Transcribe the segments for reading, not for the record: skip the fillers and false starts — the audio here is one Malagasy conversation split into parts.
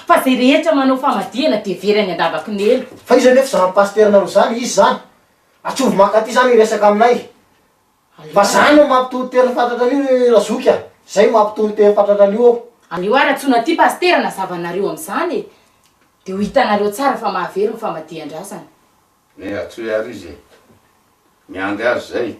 fa zay rehetra manao famadihana de verany andavaky nelo. Fa izy nefa zany pasterna zany izy zany. Atsovy makaty zany resaka aminay. Fa zany no mampitohy fantatra an'io Razoky. Zay mampitohy fantatra an'io. Aleo ara tsona ty pastera nazavanareo am'izany. De ho hitanareo tsara fa mahavery ny famadihan-drasany. Atsoy ary izy. Miangy azy zay.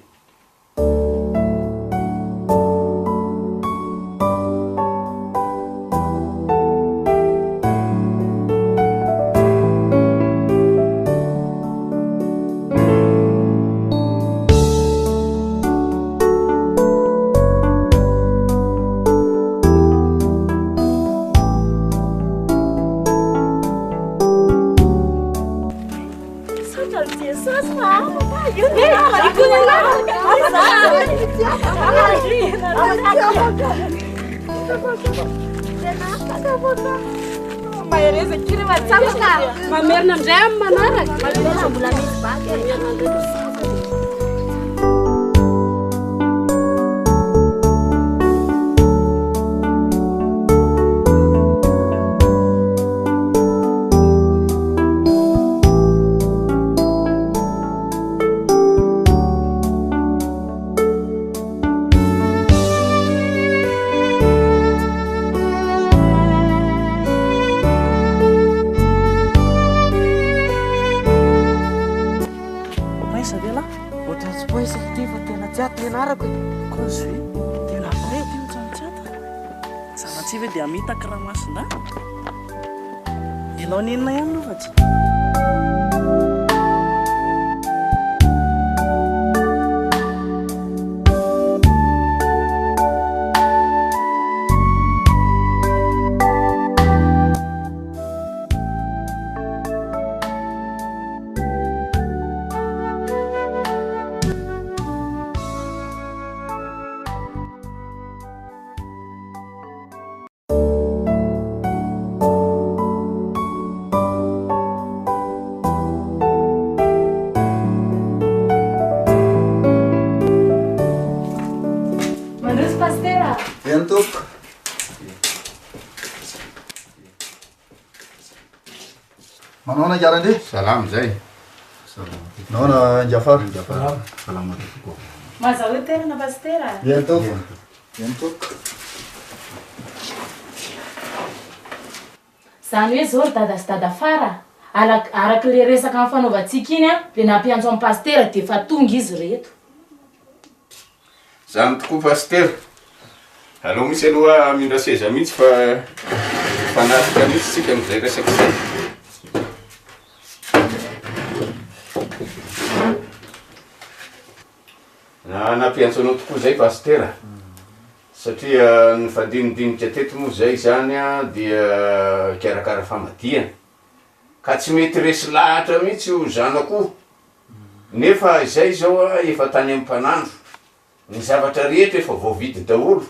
Mahereza kiri matsapaka mamerina amizay amin'ny manaraka mbola misy baky dia amita karamasina ianao nenina ihany lovatsy Manona Jarande? Salam zay. Nona Jafar? Salam alaikum. Mazao tena na pastera. Bientôt. Zany hoe zao dada sy dada fara. Araky le resaka amin'ny fanaovantsika iny le nampiantso amin'ny pastera de fa tonga izy reto. Zany tokoa pastera. Allo misy aloha mindra seza mihitsy fa fanatrika mihitsy tsika am'izay resaky zay. Nampiantso anao tokoa zay pastera. Satria ny fandinidinika teto moa zay zany dia karakara famadihana. Ka tsy mety resy lahatra mihitsy io zanako. Nefa izay zao efa tany amin'ny mpanandro. Ny zavatra rehetra efa voavidy daholo.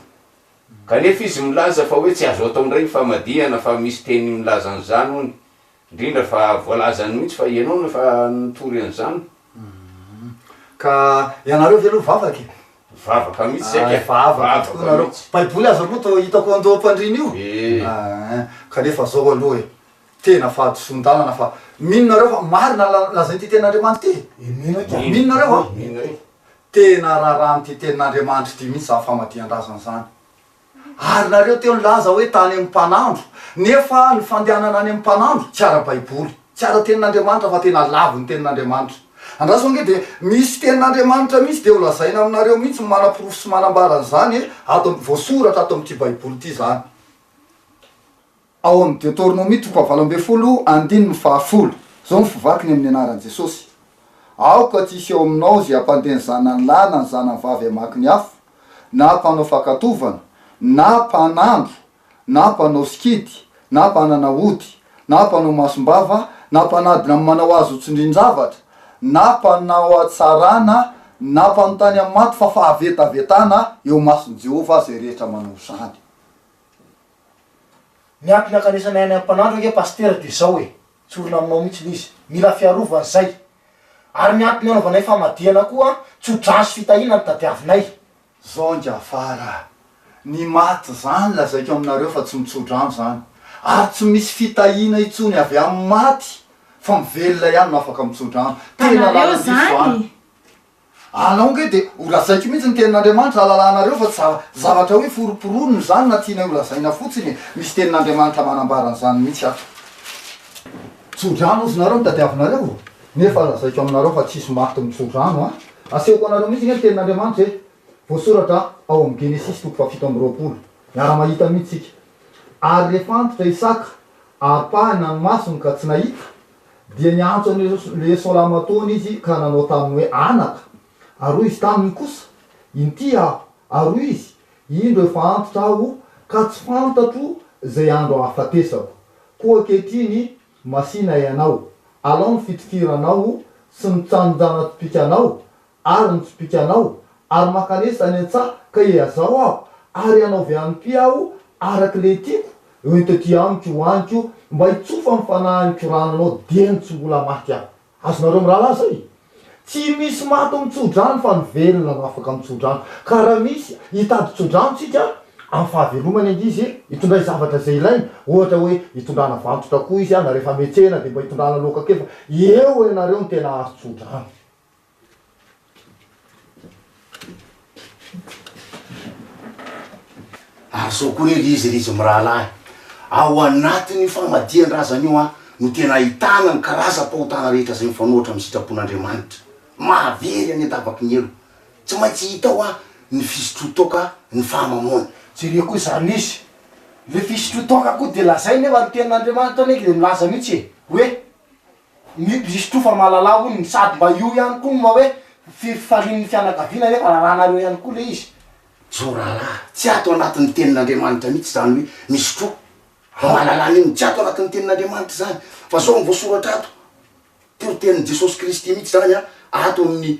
Kanefa izy milaza fa hoe tsy azo atao ndray famadihana fa misy teny milaza an'izany hony. Indrindra fa voalazany mihitsy fa ianao nefa nitory an'izany. Ka ianareo ve aloha vavaky? Vavaka mihitsy zay vavaka tokoa nareo. Baiboly azo aloha to hitako andoha am-pandriny io. Kanefa zao aloha tena fahadisondanana fa minonareo fa marina lazay ty ten'Andriamanitra ty. Minonareo tena raharaha ty ten'Andriamanitra ty mihitsy za famadihan-drazana zany. Ary nareo teo nilaza hoe tany amin'ny mpanandro. Nefa ny fandehanana any amin'ny mpanandro tsy ara baiboly, tsy ara tenin'Andriamanitra fa tena lavo ny tenin'Andriamanitra. Andraso ange de misy tenin'Andriamanitra mihitsy de ho lazaina aminareo mihitsy manam-porofo sy manambara an'izany ato voasoratra ato amin'ity baiboly ty zany. Ao amin'ny Deutéronomie 20:10 zao ny fivakiny amin'ny anaran'i Jesosy. Aoka tsisy eo aminao zay ampandeny zanany lahy na ny zanany vavy amaky ny afo, na mpanao fakatovana, na mpanandro, na mpanao sikidy, na mpanana ody, na mpanao masombava, na mpanadina amin'ny manao azo tsindrin-javatra, na mpanao atsarana, na mpanontany amin'ny maty fa fahavetavetana eo mason'i Jehova zay rehetra manao zany. Miankina akanesana any am-panandro ake pastera de zao hoe tsorona aminao mihitsy izy mila fiarovana zay. Ary miankina anaovanay famadihana koa tsy ho draso fitahiana ny tadiavinay. Zao Jafara, ny maty zany lazaiko aminareo fa tsy mitsodrano zany. ary tsy misy fitahina itsony avy amin'ny maty fa mivelona ihany no afaka mitsodrano tena laladisoany anao nge de olazaiko mihitsy ny tenin'Andriamanitra alalanareo fa tsy zavatra hoe foroporonony zany na tiana olazaina fotsiny misy tenin'Andriamanitra manambaran'izany mihitsy ato tsodrano ozy nareo mitadiavinareo nefa lazaiko aminareo fa tsisy maty mitsodrano asehoko anareo mihitsy ny tenin'Andriamanitra voasoratra ao amin'ny Genesis 7:20 miara-mahita mihitsika ary rehefa antitra Isaka apahina ny masony ka tsy nahita dia niantso le Solamataony izy ka nanao taminy hoe anaka ary izy taminy kosa inty aho ary izy indro efa antitra aho ka tsy fantatro zay andro ahafatesako koa kehitriny masina ianao alao ny fitifiranao sy mitsanojana topikanao ary ny topikanao ary makanesa any an-tsaha ka iazao aho ary anaovy ampy aho araky le tiako entaty amiko hoaniko mba hitsofa mifanahanyko ranonao deny tsy mbola maty aho azonareo mirahalahy zay tsy misy maty mitsodrano fa nivelona no afaka mitsodrano ka raha misy hitady tsodrano tsika amin'ny fahavelomany angizy hitondray zavatra zay ilainy ohatra hoe hitondrana vantotra koa izy na rehefa metsena de mba hitondrana loka kefa eo ianareo ny tena azo tsodrano azao koa rery izy mirahalahy ao anatiny famadian-drazana io no tena ahitana ny karazam-pahotana rehetra zay mifanohitra amin'ny sitrapon'Andriamanitra mahavery any an-tavaky ny elo tsy maintsy hita ny fisotro-toka ny fahamamona jereko zany izy le fisotro-toka koa de lazay nefa ny tenin'Andriamanitra neky de milaza mihitsy hoe misotro fa mahalala ony sady mba io ihany koa mba hoe fifalin'ny fianakaviana nefa rahanareo ihany koa le izy zoralahy tsy ato anatin'ny tenin'Andriamanitra mihitsy zany hoe misotro fa mahalalany iny tsy ato anatin'ny tenin'Andriamanitra zany fa zao ny voasoratra ato teo tenin'i Jesosy Kristy mihitsy zany ato amin'ny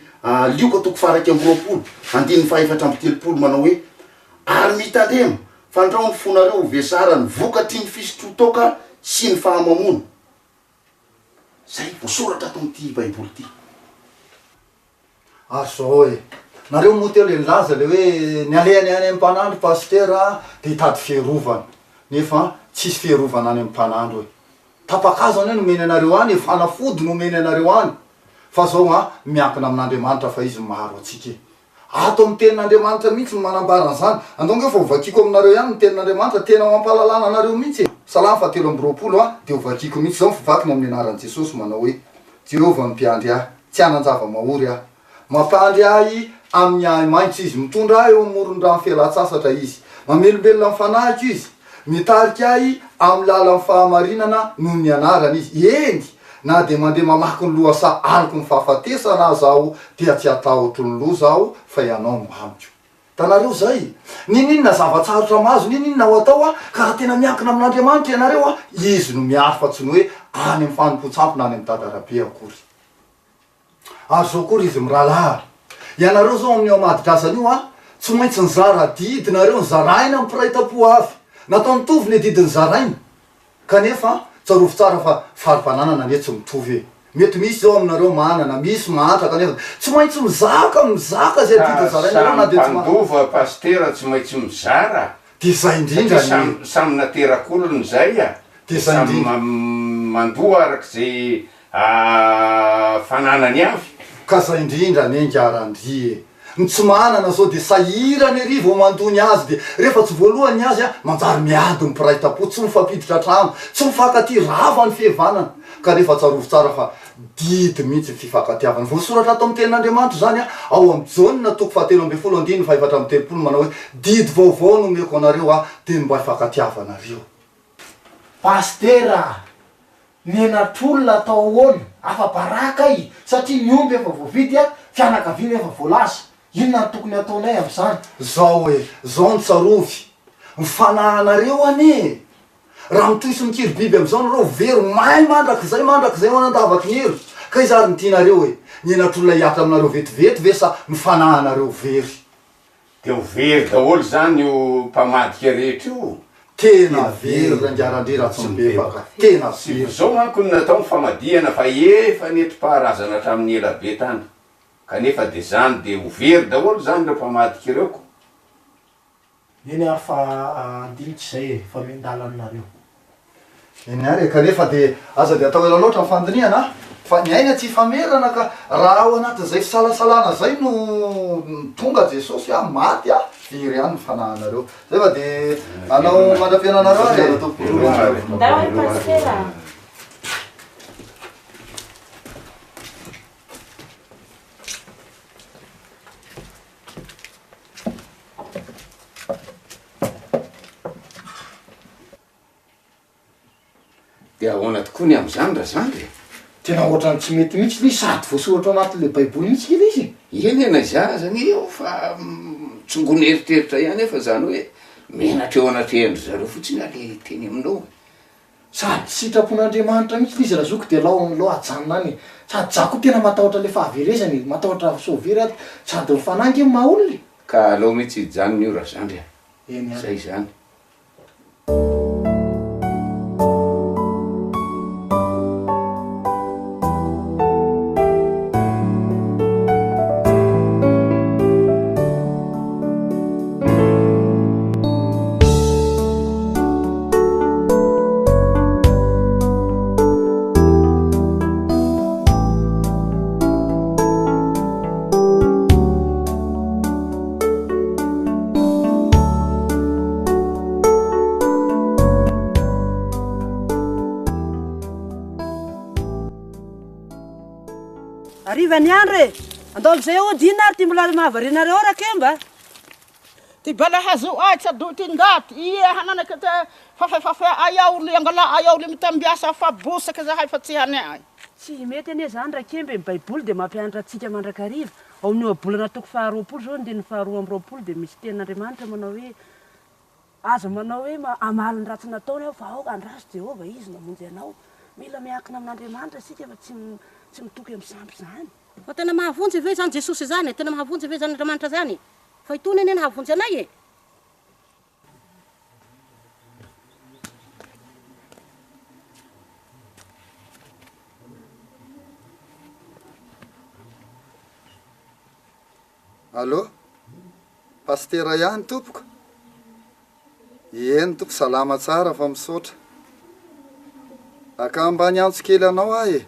Lioka 2:20 manao hoe ary mitandrema fandrao ny fonareo vesara ny vokatry ny fisotro-toka sy ny fahamamona zay voasoratra ato amin'ity baiboly ty azao nareo moa teo le laza le hoe ny alehany any amin'ny mpanandro pasteur de hitady fierovana nefa tsisy fierovana any amin'ny mpanandro tapakazo any nomeny anareo any fanafody nomeny anareo any fa zao miankina amin'Andriamanitra fa izy maro atsika ato amin'ny tenin'Andriamanitra mihitsy ny manambara an'izany andonge fa hovakiko aminareo ihany ny tenin'Andriamanitra tena mampalalana anareo mihitsy Salamy 7:20 de hovakiko mihitsy zao mivakiny amin'ny anaran'i Jesosy manao hoe Jehovah mpiandry ahy tsy hanan-java-mahory ahy mampandry ahy amin'ny ahy maintso izy mitondra ahy eo amoron-drano fialan-tsasatra izy mamelombelona amin'ny fanahiko izy mitarika ahy amin'ny lalan'ny fahamarinana noho ny anarany izy eny na de mandeha mamaky ny lohasa aniko ny fahafatesana zaho tia tsy atahotro ny loha zaho fa ianao mamiko tanareo zay ninina zavatsarotra mazo ninina ho atao ka raha tena miankina amin'Andriamanitra ianareo izy no miaro fa tsy ny hoe any amin'ny fanompontsampy na any amin'ny dadarabe akory azo akory izy mirahalahy ianareo zao amin'ny amadidrasany io tsy maintsy ny zara didinareo ny zaraina amin'ny piraita-po avy natao mitovy le didiny zaraina kanefa tsarovy tsara fa farim-pananana ne tsy mitovy mety misy zao aminareo manana misy mahatra kanefa tsy maintsy mizaka zay didiny zarainareo na de mandova pasteur tsy maintsy mizara de zay indrindra samy naterakolony zay de zay indrindra mandoa arak'izay fananany avy ka zay indrindra nengarandrie ny tsy manana zao de sahirany ery vo mandony azy de rehefa tsy voalohany azy manjary miady mipiraita-po tsy mifampiditra trano tsy mifankaty rava ny fihevanana ka rehefa tsarovy tsara fa didy mihitsy fifankatiavana voasoratra ato amin'ny tenin'Andriamanitra zany ao amin'ny Jaunina 2:7-4 manao hoe didy vaovao no meko anareo de mba hifankatiavanareo pastera menatr'olona atao ahoana afa-baraka i satria miomby efa voavidy fianakaviana efa voalaza inona ny tokony ataonay am'izany zao hoe zao ny tsarovy mifanahanareo ane raha mitoy sy mikiry biby am'izao nareo very mahay mandrak'izay manandavaky ny elo ka izary ny tianareo hoe nienatr'olona hiatra aminareo vetivety ve sa mifanahanareo very de ho very daholo zany io mpamadika rehetra io tena very rangiarandre raha tsy mibebaka tena very zao manko ny natao mifamadihana fa efa neti-paharazana hatramin'ny elabe tany kanefa de zany de ho very daholo zany reo mpamadika reoko eny fa andinitsy zay fa mendalanareo eny ary kanefa de aza de atao ela loatra ny fandiniana fa ny aina tsy famerana ka raha ao anatin'izay fisalasalana zay no tonga jesosy a maty a firy any fanahinareo zay fa de anao mandram-piananareo ary Ndao ay pastera. de ahoana tokoa ny am'izany raha zany de tena ohatrany tsy mety mihitsy le sady voasoratra anatin'le baiboly mihitsy kely izy eny ena za zany io fa tsongony eritreritra ihany efa zany hoe menatra eo anatrehindry zareo fotsiny ale teny aminao sady sitrapon'Andriamanitra mihitsy izy raha zoky de lao lo ajanona any sady za koa tena matahotra le fahaverezany matahotra sovery aty sady mifanangy amy maha olona ka alao mihitsy ijanony io raha zany eny any zay zany Arivany andre, andao zay eo dina ary ty mbola mahavarinareo ora kemba. Ty bala hazo ay tsado ty ngaty iya hananaka te fafe ayaw li angala ayaw li mitambiasa fa bosaka zahay fa tsy hane ay. Tsy mety ane zany ra kembe baiboly de mampianatra atsika mandrakariva. Ao amin'ny ohabolana toko faharoapolo zao ny faharoa amby roapolo de misy tenin'Andriamanitra manao hoe aza manao hoe amaly ny ratsy nataony aho fa aoka andraso Jehova izy namonjy anao. Mila miankina amin'Andriamanitra sika fa tsy mitoky amin'ny sampy zany. Fa tena mahavonjy ve zany Jesosy zany, tena mahavonjy ve zany Andriamanitra zany? Fa itony ane nahavonjy anay e. Allô pastera ihany tompoko eny toko salama tsara fa misaotra aka ambany antso kely anao ahy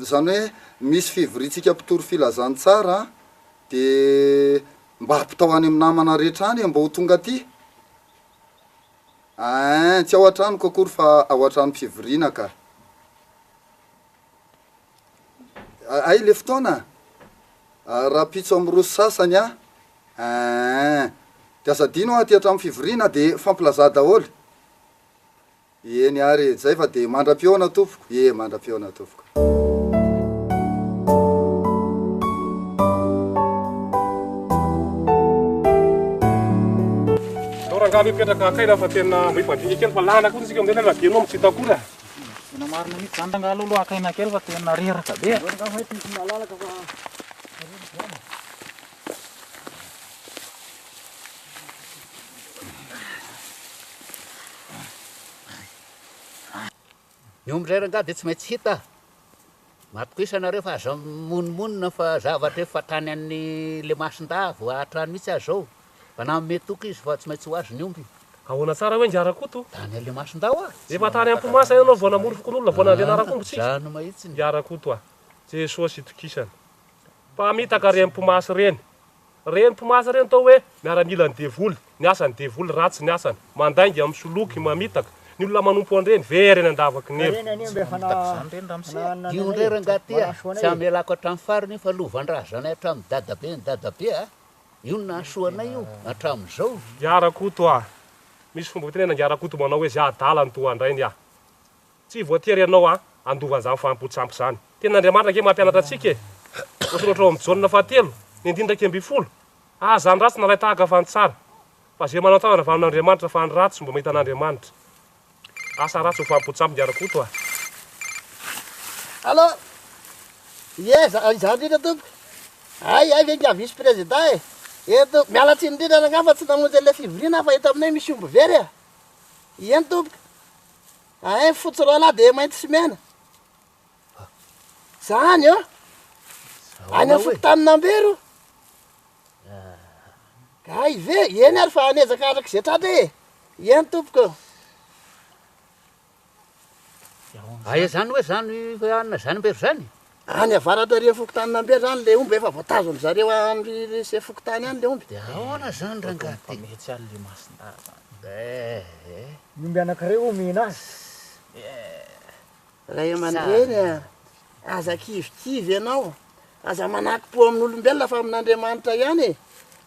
zany hoe misy fivoritsika mpitoro filazany tsara de mba hampitao any amin'ny namana rehetra any mba ho tonga aty tsy ao an-trano kokory fa ao an-trano fivoriana ka ay le fotoana raha pitso amin'ny roso sasany de asadino aty hatramin'ny fivoriana de fampilaza daholo eny ary zay fa de mandram-peona tompoko mandram-peona tompoko Torangalo ipetraka akaina fa tena mifadinika kely fa lana koa tsika amin'izay na vienao mitsita akora tena marina mihitsy zany rangalo aloha akaina kely fa tena reraka be Ny omby zay rangaha de tsy maintsy hita matokoisanareo fa aza monmonina fa zavatra efa tany amin'ny le masin-da vo atrano mihitsy azy zao fa na metoky izy fa tsy maintsy ho azy ny omby ahoana tsara hoe ngiarakoto tany le masin-da ho azy efa tany ampomasa ianao vao namory fokon'olona vao nandeanarakombo tsika zany mahitsy ngiarakoto Jesosy itokisana fa mitaka reny mpomasy reny mpomasy reny tao hoe miaramila ny devoly ny asany devoly ratsy ny asany mandaingy amin'ny soloky mamitaka ny olona manompo an'ireny very eny andavaky ny io ndray rangaty tsy amelako hatramin'ny fariny fa lovandrazanay hatramin'ny dadabe ny dadabe io nahasoanay io hatramin'izao ngiarakoto misy fomba tenena ngiarakoto manao hoe zay adala ny toandrainy tsy voatery ianao andovan'izany fampotsampy zany tena Andriamanitra ke mampianatra atsika e osoratra ao amin'ny jaunina fahatelo ny indindraky amby folo zany ratsy naray tahaka fa ny tsara fa zay manao tao raha van'Andriamanitra fa ny ratsy mba mahita an'Andriamanitra asa ratsy ho fampotsampy ngiarakoto Allô izany ndrindra tompo ay venga vice président eto mialatsiny indrindra nanga fa tsy namonjy le fivoriana fa eto aminay misy omby very eny tompoka fotsy roa lahy de mainty sy mena zany any amin'ny fokotaninambero ay ve eny ary fa anezaka araka zay tratra eny tompoko Aya zany hoe zany anina zany mbery zany any avaratra ria fokotany nambe zany le omby efa voatazo am zareo any se fokotany any le omby de ahoana zany rangaty metsy alle masinda Ny omby anakireo mihina azy raha aman-dreny aza kivikivy ianao aza manaky-po amin'olombelona fa amin'Andriamanitra ihany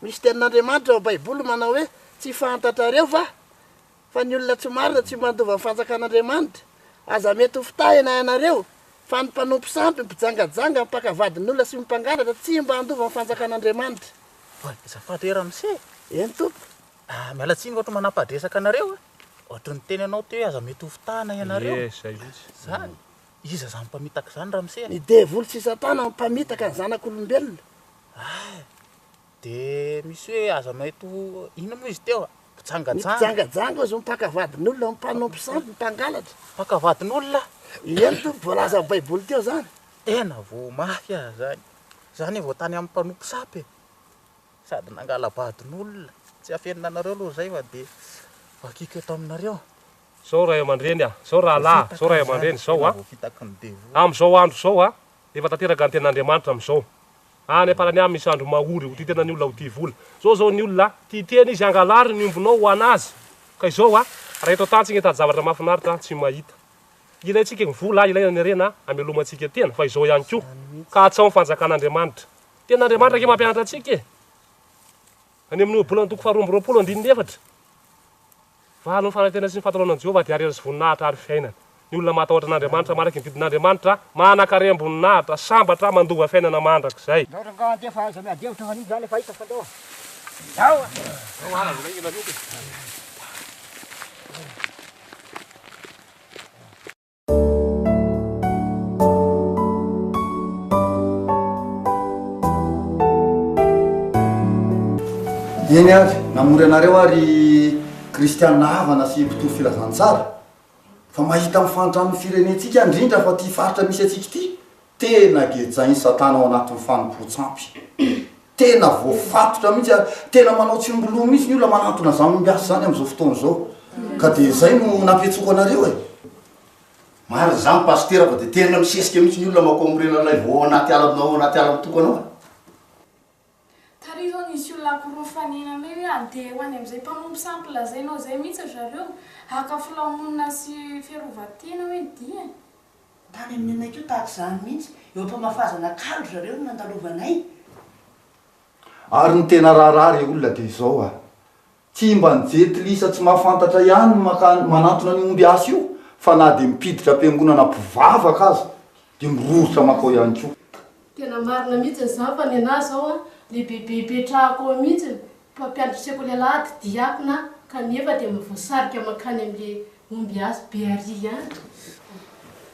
misy tenin'Andriamanitra ao baiboly manao hoe tsy fantatrareo fa ny olona tsy marina tsy mandova ny fanjakan'Andriamanitra aza mety ho fitahina ianareo fa ny mpanompo sampy mpijangajanga mpakavadin'olona sy mimpangalatra tsy mba handova ny fanjakan'Andriamanitra zafatra ramose eny tompo miala tsiny ohatra manam-padresaka anareo ohatra ny teny anao teo hoe aza mety ho fitahina ianareo zany iza zany mpamitaka zany ramose ny devoly sy satana mpamitaka ny zanak'olombelona de misy hoe aza mety ho ina moa izy teo mpijangajanga ozy mpakavadin'olona mpanompo sampy mpangalatra mpakavadin'olona eny tompo voalaza baiboly teo zany ena vo mafy zany zany vao tany amin'ny mpanompo sapy sady nangala badin'olona tsy afenina anareo aloha zay fa de vakiko eto aminareo zao ray aman-dreny zao rahalahy zao ray aman-dreny zao am'izao andro zao efa tanteraka ny ten'Andriamanitra am'izao any am-parany any misy andro mahory ho ty tena ny olona ho ty vola zao ny olona titeny izy angalary ny ombonao ho anazy ka izao raha eto tany tsy gnetady zavatra mahafinaritra tsy mahita ilayntsika ny vola ilaina ny rena amelomantsika tena fa izao ihany koa ka atsao ny fanjakan'Andriamanitra ten'Andriamanitra ke mampianatra atsika any amin'ny bolana toko 224 valo ny fanantena sy ny fahatalona Jehova dia ariana sy voninahitra ary fiainana ny olona matahotra n'Andriamanitra maraky ny didin'Andriamanitra manankarena amboninahitra sambatra mandova fiainana mandrakizay eny ary namory anareo ary kristianina havana sy mpitoro filazantsara fa mahita mifantrano firenetsika indrindra fa ty faritra misy atsika ty tena gejainy satana ao anatin'ny fanompo-tsampy tena voafatotra mihitsy ary tena manao tsimboloa mihitsy ny olona manatona zany miasa zany am'izao fotoana zao ka de zay no nampiatsoko anareo mary zany pastera fa de tena misesika mihitsy ny olona mako amrenalay vo anaty alanao anaty ala mitoko anao tary zao nisy olona korofanina me hoe de ho any am'izay mpanompo sampy lazainao zay mihitsy zareo haka filamonina sy fiarovatena hoe dia tany amin'ny anakio tahaka zany mihitsy eo ampamafazana kalo zareo no nandalovanay ary ny tena raharary olona de izao tsy mba nijety lisa tsy mahafantatra ihany manantona ny omby asy io fa na de mipiditra am-piangonana mpivavaka azy de mirorotra makao ihany koa tena marina mihitsy zany fa ny anazy zao le bebe petrahako mihitsy mpampianatriseko lehilahy diakona kanefa de mivoasarika makany am'le omby azy be ary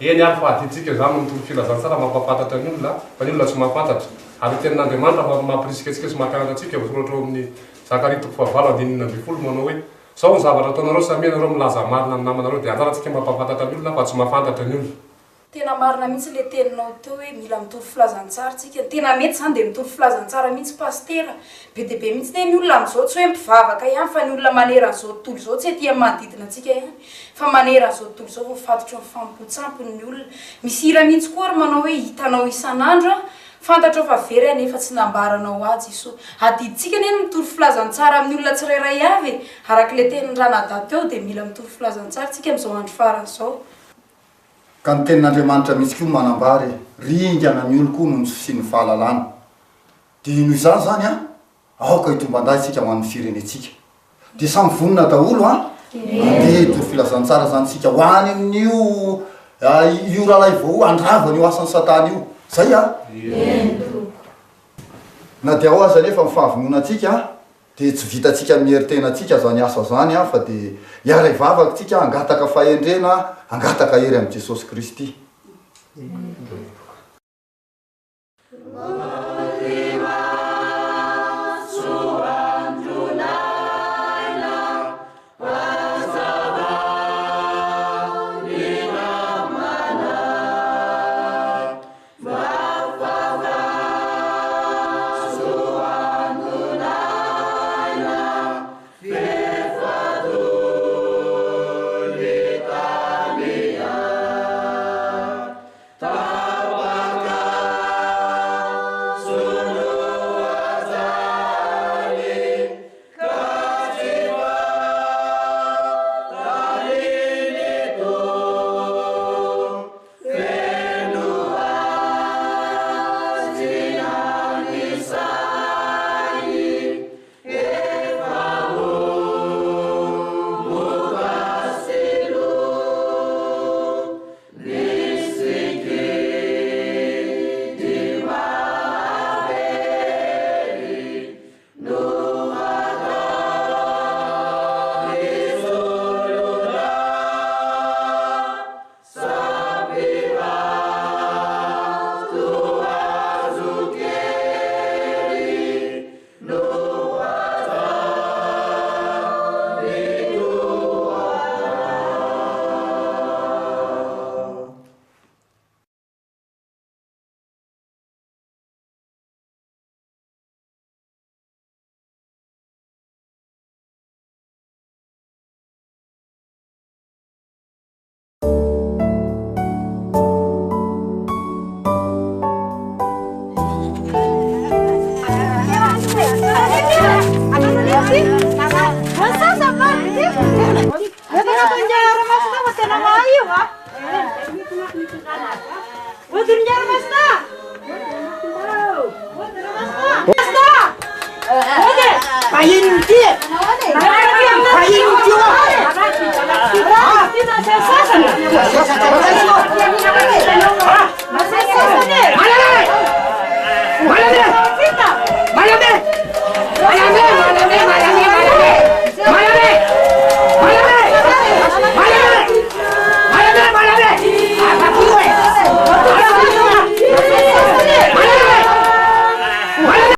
eny ary fahatitsika zany mitoro filazantsara mampafantatra ny olona fa ny olona tsy mahafantatra ary tenin'Andriamanitra fa mampirisika atsika sy mampianatra atsika vosoratra amin'ny Zakaria 4:20 manao hoe zao ny zavatra ataonareo samy anareo milaza marina ny namanareo de anjaratsika mampafantatra ny olona fa tsy mahafantatra ny olona tena marina mihitsy le teninao teo hoe mila mitoro filazantsara tsika tena mety zany de mitoro filazantsara mihitsy pastera be de be mihitsy te ny olona am'izao tsy hoe mpivavaka ihany fa ny olona maneran'izao tontolo zao tsy tia manodidina atsika ihany fa maneran'izao tontolo zao voafatotra ny fampotsampy ny olona misy hira mihitsy koa ary manao hoe hitanao isan'andro fantatrao fa very anefa tsy nambaranao azy iso adiditsika neny mitoro filazantsara amin'ny olona tsirairay avy araka le teny ranadaty teo de mila mitoro filazantsara tsika am'izao andro faran'izao ka ny tenin'Andriamanitra misy koa manambary ringana ny olo koa noho sy ny fahalalana de noho izany zany aoka hitombanday tsika hoan'ny firenetsika de samy vonina daholo andeha toro filazantsara zany tsika hoany amin'io io rahalay vao andravany io asan'ny satana io zay na de ao aza nefa mifahavononantsika de tsy vitatsika mierytenatsika zany asa zany fa de iara ivavaka tsika angataka fahendrena angataka hery am' Jesosy Kristy rarmasina fa tena maio a. Odiny rarmasina. Masina. Ode. Bahiny ty. Bahiny ty.